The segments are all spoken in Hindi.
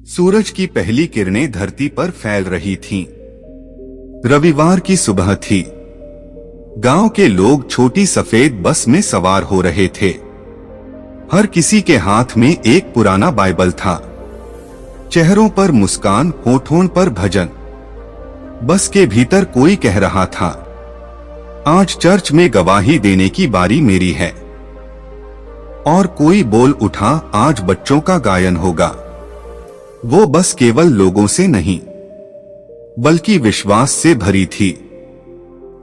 सूरज की पहली किरणें धरती पर फैल रही थीं। रविवार की सुबह थी। गांव के लोग छोटी सफेद बस में सवार हो रहे थे। हर किसी के हाथ में एक पुराना बाइबल था। चेहरों पर मुस्कान, होठों पर भजन। बस के भीतर कोई कह रहा था, आज चर्च में गवाही देने की बारी मेरी है। और कोई बोल उठा, आज बच्चों का गायन होगा। वो बस केवल लोगों से नहीं बल्कि विश्वास से भरी थी।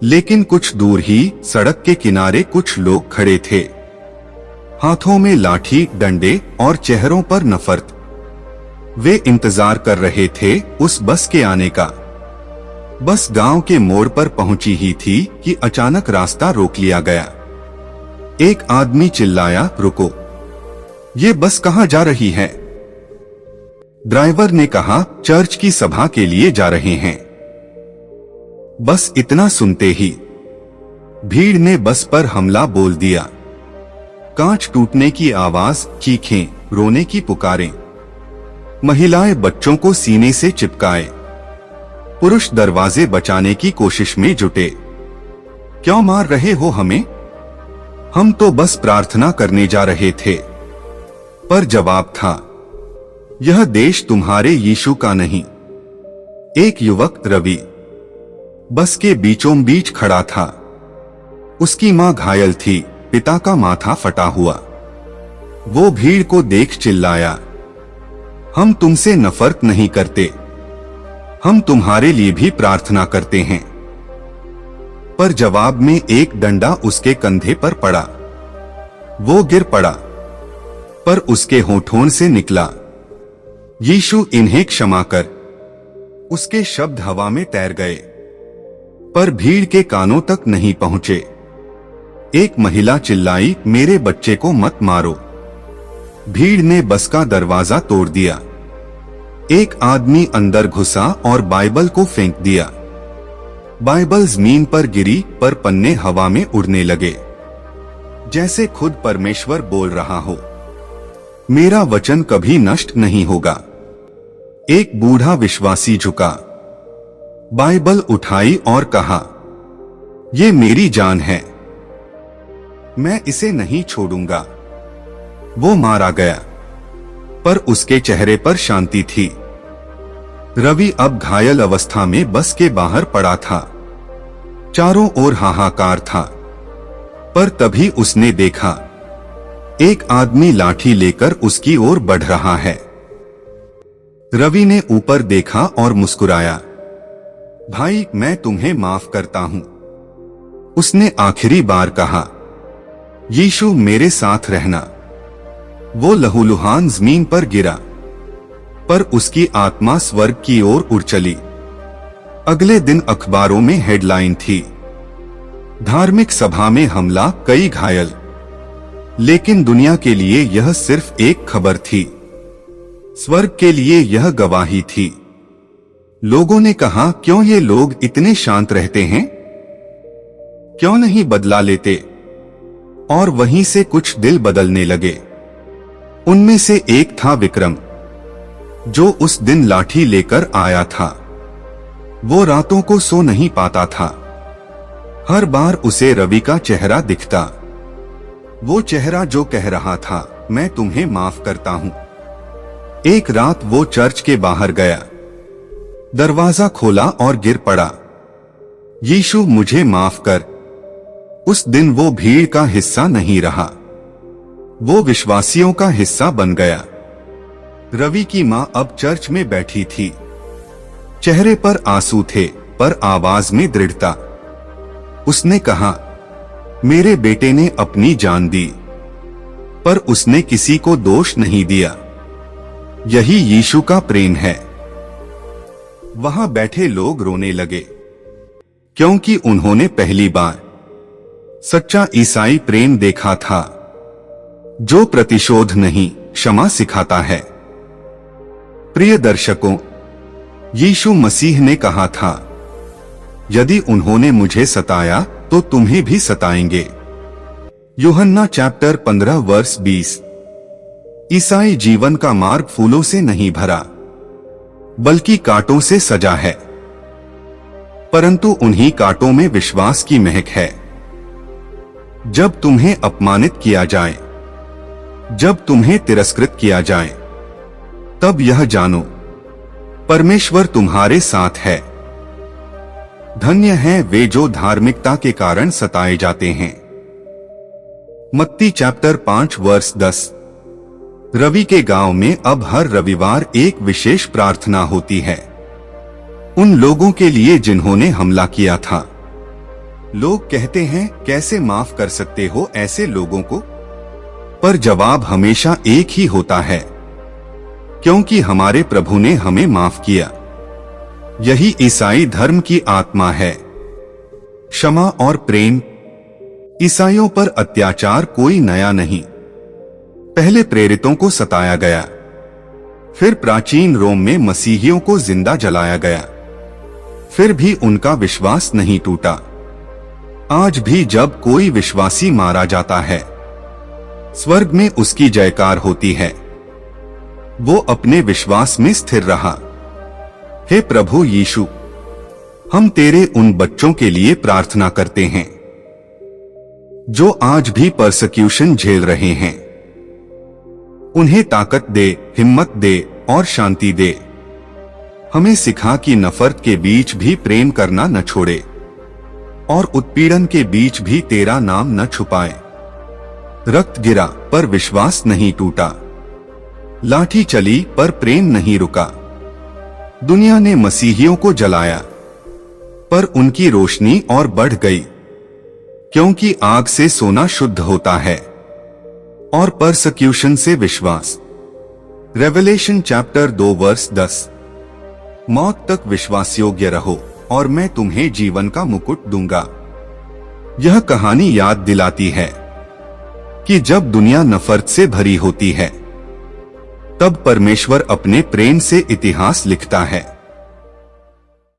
लेकिन कुछ दूर ही सड़क के किनारे कुछ लोग खड़े थे, हाथों में लाठी डंडे और चेहरों पर नफरत। वे इंतजार कर रहे थे उस बस के आने का। बस गांव के मोड़ पर पहुंची ही थी कि अचानक रास्ता रोक लिया गया। एक आदमी चिल्लाया, रुको, ये बस कहां जा रही है? ड्राइवर ने कहा, चर्च की सभा के लिए जा रहे हैं। बस इतना सुनते ही भीड़ ने बस पर हमला बोल दिया। कांच टूटने की आवाज, चीखें, रोने की पुकारें। महिलाएं बच्चों को सीने से चिपकाए। पुरुष दरवाजे बचाने की कोशिश में जुटे। क्यों मार रहे हो हमें? हम तो बस प्रार्थना करने जा रहे थे। पर जवाब था, यह देश तुम्हारे यीशु का नहीं। एक युवक रवि बस के बीचों बीच खड़ा था। उसकी मां घायल थी, पिता का माथा फटा हुआ। वो भीड़ को देख चिल्लाया, हम तुमसे नफरत नहीं करते, हम तुम्हारे लिए भी प्रार्थना करते हैं। पर जवाब में एक डंडा उसके कंधे पर पड़ा। वो गिर पड़ा, पर उसके होठों से निकला, यीशु इन्हें क्षमा कर। उसके शब्द हवा में तैर गए, पर भीड़ के कानों तक नहीं पहुंचे। एक महिला चिल्लाई, मेरे बच्चे को मत मारो। भीड़ ने बस का दरवाजा तोड़ दिया। एक आदमी अंदर घुसा और बाइबल को फेंक दिया। बाइबल जमीन पर गिरी, पर पन्ने हवा में उड़ने लगे, जैसे खुद परमेश्वर बोल रहा हो, मेरा वचन कभी नष्ट नहीं होगा। एक बूढ़ा विश्वासी झुका, बाइबल उठाई और कहा, ये मेरी जान है, मैं इसे नहीं छोड़ूंगा। वो मारा गया, पर उसके चेहरे पर शांति थी। रवि अब घायल अवस्था में बस के बाहर पड़ा था। चारों ओर हाहाकार था, पर तभी उसने देखा, एक आदमी लाठी लेकर उसकी ओर बढ़ रहा है। रवि ने ऊपर देखा और मुस्कुराया, भाई मैं तुम्हें माफ करता हूं। उसने आखिरी बार कहा, यीशु मेरे साथ रहना। वो लहूलुहान जमीन पर गिरा, पर उसकी आत्मा स्वर्ग की ओर उड़ चली। अगले दिन अखबारों में हेडलाइन थी, धार्मिक सभा में हमला, कई घायल। लेकिन दुनिया के लिए यह सिर्फ एक खबर थी, स्वर्ग के लिए यह गवाही थी। लोगों ने कहा, क्यों ये लोग इतने शांत रहते हैं? क्यों नहीं बदला लेते? और वहीं से कुछ दिल बदलने लगे। उनमें से एक था विक्रम, जो उस दिन लाठी लेकर आया था। वो रातों को सो नहीं पाता था। हर बार उसे रवि का चेहरा दिखता, वो चेहरा जो कह रहा था, मैं तुम्हें माफ करता हूं। एक रात वो चर्च के बाहर गया, दरवाजा खोला और गिर पड़ा, यीशु मुझे माफ कर। उस दिन वो भीड़ का हिस्सा नहीं रहा, वो विश्वासियों का हिस्सा बन गया। रवि की मां अब चर्च में बैठी थी। चेहरे पर आंसू थे, पर आवाज में दृढ़ता। उसने कहा, मेरे बेटे ने अपनी जान दी, पर उसने किसी को दोष नहीं दिया। यही यीशु का प्रेम है। वहां बैठे लोग रोने लगे, क्योंकि उन्होंने पहली बार सच्चा ईसाई प्रेम देखा था, जो प्रतिशोध नहीं, क्षमा सिखाता है। प्रिय दर्शकों, यीशु मसीह ने कहा था, यदि उन्होंने मुझे सताया तो तुम्हें भी सताएंगे। यूहन्ना चैप्टर 15 वर्स 20। ईसाई जीवन का मार्ग फूलों से नहीं भरा, बल्कि कांटों से सजा है, परंतु उन्हीं कांटों में विश्वास की महक है। जब तुम्हें अपमानित किया जाए, जब तुम्हें तिरस्कृत किया जाए, तब यह जानो परमेश्वर तुम्हारे साथ है। धन्य हैं वे जो धार्मिकता के कारण सताए जाते हैं। मत्ती चैप्टर 5 वर्स 10। रवि के गांव में अब हर रविवार एक विशेष प्रार्थना होती है, उन लोगों के लिए जिन्होंने हमला किया था। लोग कहते हैं, कैसे माफ कर सकते हो ऐसे लोगों को? पर जवाब हमेशा एक ही होता है, क्योंकि हमारे प्रभु ने हमें माफ किया। यही ईसाई धर्म की आत्मा है, क्षमा और प्रेम। ईसाइयों पर अत्याचार कोई नया नहीं। पहले प्रेरितों को सताया गया, फिर प्राचीन रोम में मसीहियों को जिंदा जलाया गया, फिर भी उनका विश्वास नहीं टूटा। आज भी जब कोई विश्वासी मारा जाता है, स्वर्ग में उसकी जयकार होती है। वो अपने विश्वास में स्थिर रहा। हे प्रभु यीशु, हम तेरे उन बच्चों के लिए प्रार्थना करते हैं जो आज भी परसिक्यूशन झेल रहे हैं। उन्हें ताकत दे, हिम्मत दे और शांति दे। हमें सिखा कि नफरत के बीच भी प्रेम करना न छोड़े और उत्पीड़न के बीच भी तेरा नाम न छुपाए। रक्त गिरा पर विश्वास नहीं टूटा, लाठी चली पर प्रेम नहीं रुका। दुनिया ने मसीहियों को जलाया, पर उनकी रोशनी और बढ़ गई, क्योंकि आग से सोना शुद्ध होता है और परसिक्यूशन से विश्वास। Revelation chapter 2 verse 10। मौत तक विश्वास योग्य रहो और मैं तुम्हें जीवन का मुकुट दूंगा। यह कहानी याद दिलाती है कि जब दुनिया नफरत से भरी होती है, तब परमेश्वर अपने प्रेम से इतिहास लिखता है।